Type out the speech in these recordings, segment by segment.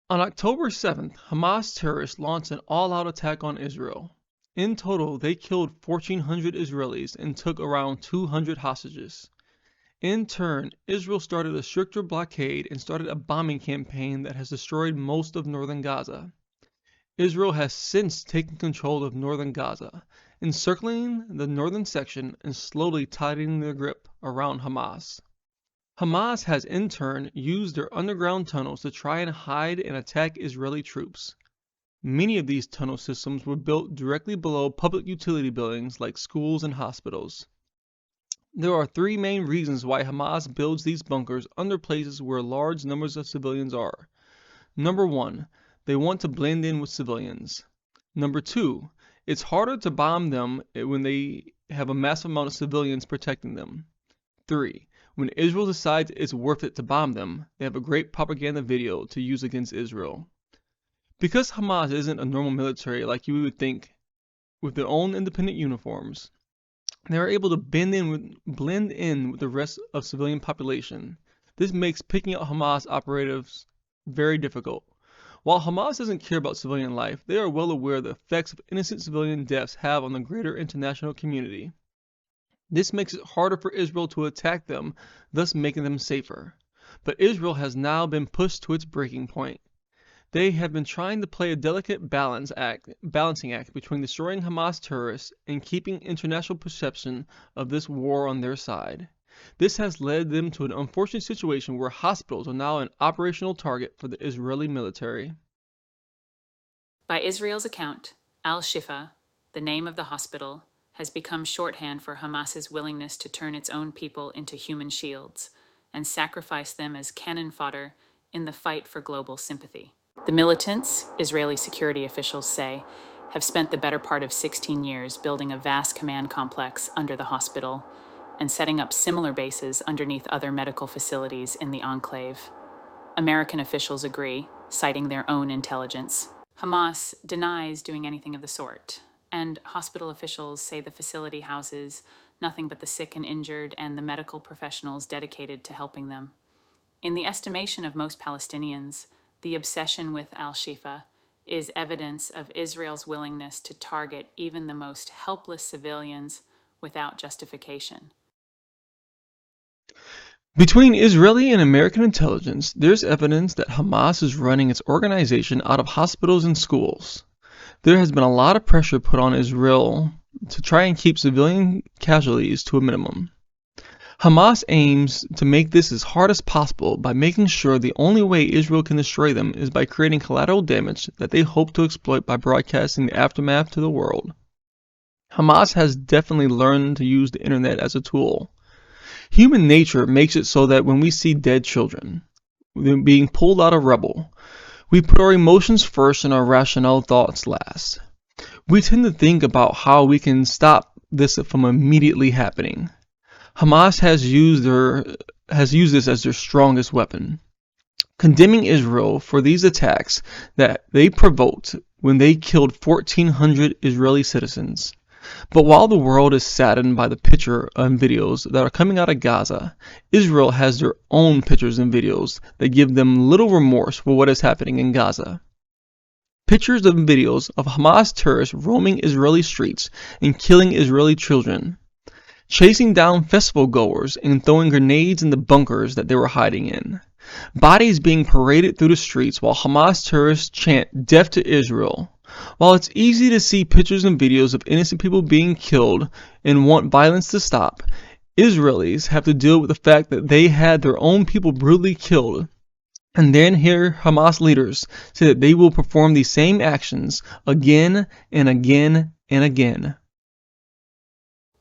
On October 7th, Hamas terrorists launched an all-out attack on Israel. In total, they killed 1,400 Israelis and took around 200 hostages. In turn, Israel started a stricter blockade and started a bombing campaign that has destroyed most of northern Gaza. Israel has since taken control of northern Gaza, encircling the northern section and slowly tightening their grip around Hamas. Hamas has in turn used their underground tunnels to try and hide and attack Israeli troops. Many of these tunnel systems were built directly below public utility buildings like schools and hospitals. There are three main reasons why Hamas builds these bunkers under places where large numbers of civilians are. Number one, they want to blend in with civilians. Number two, it's harder to bomb them when they have a massive amount of civilians protecting them. 3. When Israel decides it's worth it to bomb them, they have a great propaganda video to use against Israel. Because Hamas isn't a normal military like you would think, with their own independent uniforms, they are able to blend in with the rest of civilian population. This makes picking out Hamas operatives very difficult. While Hamas doesn't care about civilian life, they are well aware of the effects of innocent civilian deaths have on the greater international community. This makes it harder for Israel to attack them, thus making them safer. But Israel has now been pushed to its breaking point. They have been trying to play a delicate balancing act between destroying Hamas terrorists and keeping international perception of this war on their side. This has led them to an unfortunate situation where hospitals are now an operational target for the Israeli military. By Israel's account, Al-Shifa, the name of the hospital, has become shorthand for Hamas's willingness to turn its own people into human shields and sacrifice them as cannon fodder in the fight for global sympathy. The militants, Israeli security officials say, have spent the better part of 16 years building a vast command complex under the hospital and setting up similar bases underneath other medical facilities in the enclave. American officials agree, citing their own intelligence. Hamas denies doing anything of the sort, and hospital officials say the facility houses nothing but the sick and injured and the medical professionals dedicated to helping them. In the estimation of most Palestinians, the obsession with Al-Shifa is evidence of Israel's willingness to target even the most helpless civilians without justification. Between Israeli and American intelligence, there's evidence that Hamas is running its organization out of hospitals and schools. There has been a lot of pressure put on Israel to try and keep civilian casualties to a minimum. Hamas aims to make this as hard as possible by making sure the only way Israel can destroy them is by creating collateral damage that they hope to exploit by broadcasting the aftermath to the world. Hamas has definitely learned to use the internet as a tool. Human nature makes it so that when we see dead children being pulled out of rubble, we put our emotions first and our rational thoughts last. We tend to think about how we can stop this from immediately happening. Hamas has used this as their strongest weapon, condemning Israel for these attacks that they provoked when they killed 1,400 Israeli citizens. But while the world is saddened by the picture and videos that are coming out of Gaza, Israel has their own pictures and videos that give them little remorse for what is happening in Gaza. Pictures and videos of Hamas terrorists roaming Israeli streets and killing Israeli children, chasing down festival goers and throwing grenades in the bunkers that they were hiding in. Bodies being paraded through the streets while Hamas terrorists chant "Death to Israel." While it's easy to see pictures and videos of innocent people being killed and want violence to stop, Israelis have to deal with the fact that they had their own people brutally killed, and then hear Hamas leaders say that they will perform these same actions again and again and again.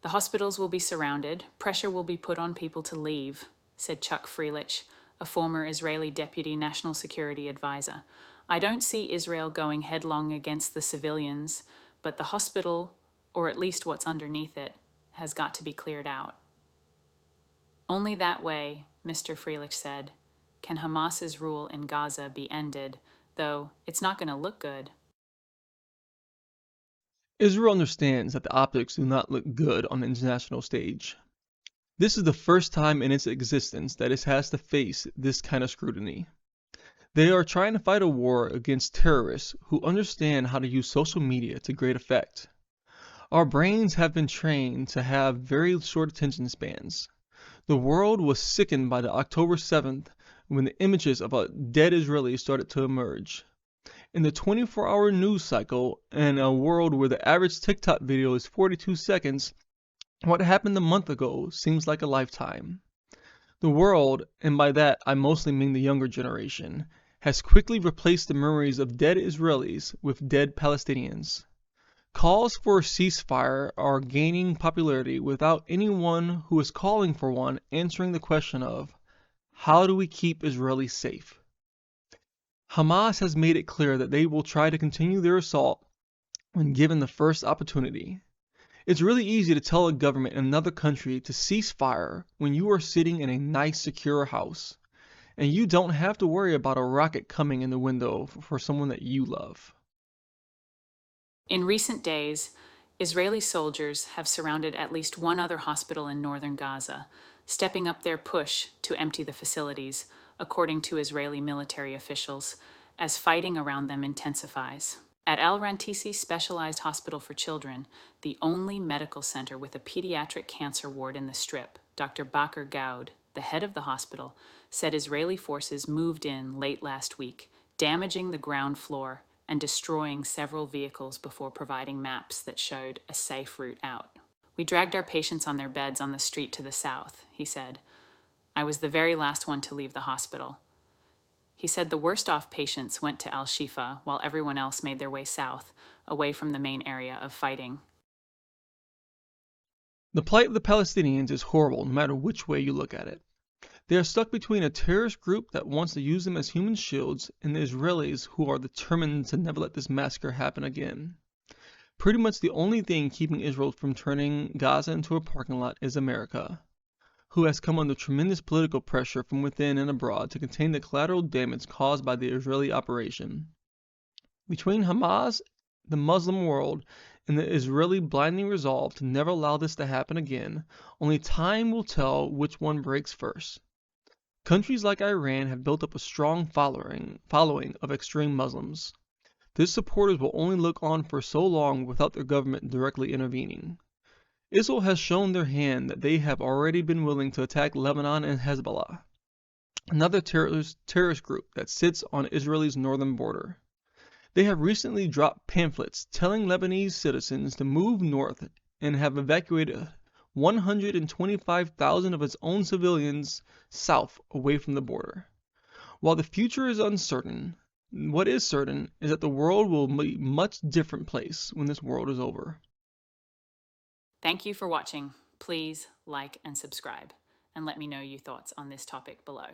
The hospitals will be surrounded, pressure will be put on people to leave, said Chuck Freelich, a former Israeli deputy national security advisor. I don't see Israel going headlong against the civilians, but the hospital, or at least what's underneath it, has got to be cleared out. Only that way, Mr. Freelich said, can Hamas's rule in Gaza be ended, though it's not going to look good. Israel understands that the optics do not look good on the international stage. This is the first time in its existence that it has to face this kind of scrutiny. They are trying to fight a war against terrorists who understand how to use social media to great effect. Our brains have been trained to have very short attention spans. The world was sickened by the October 7th when the images of a dead Israeli started to emerge. In the 24-hour news cycle, in a world where the average TikTok video is 42 seconds, what happened a month ago seems like a lifetime. The world, and by that I mostly mean the younger generation, has quickly replaced the memories of dead Israelis with dead Palestinians. Calls for a ceasefire are gaining popularity without anyone who is calling for one answering the question of, how do we keep Israelis safe? Hamas has made it clear that they will try to continue their assault when given the first opportunity. It's really easy to tell a government in another country to cease fire when you are sitting in a nice, secure house, and you don't have to worry about a rocket coming in the window for someone that you love. In recent days, Israeli soldiers have surrounded at least one other hospital in northern Gaza, stepping up their push to empty the facilities, according to Israeli military officials, as fighting around them intensifies. At Al Rantisi Specialized Hospital for Children, the only medical center with a pediatric cancer ward in the Strip, Dr. Bakr Gaud, the head of the hospital, said Israeli forces moved in late last week, damaging the ground floor and destroying several vehicles before providing maps that showed a safe route out. "We dragged our patients on their beds on the street to the south," he said. "I was the very last one to leave the hospital." He said the worst off patients went to Al Shifa while everyone else made their way south, away from the main area of fighting. The plight of the Palestinians is horrible no matter which way you look at it. They are stuck between a terrorist group that wants to use them as human shields and the Israelis who are determined to never let this massacre happen again. Pretty much the only thing keeping Israel from turning Gaza into a parking lot is America, who has come under tremendous political pressure from within and abroad to contain the collateral damage caused by the Israeli operation. Between Hamas, the Muslim world, and the Israeli blinding resolve to never allow this to happen again, only time will tell which one breaks first. Countries like Iran have built up a strong following of extreme Muslims. Their supporters will only look on for so long without their government directly intervening. Israel has shown their hand that they have already been willing to attack Lebanon and Hezbollah, another terrorist group that sits on Israel's northern border. They have recently dropped pamphlets telling Lebanese citizens to move north and have evacuated 125,000 of its own civilians south away from the border. While the future is uncertain, what is certain is that the world will be a much different place when this world is over. Thank you for watching. Please like and subscribe, and let me know your thoughts on this topic below.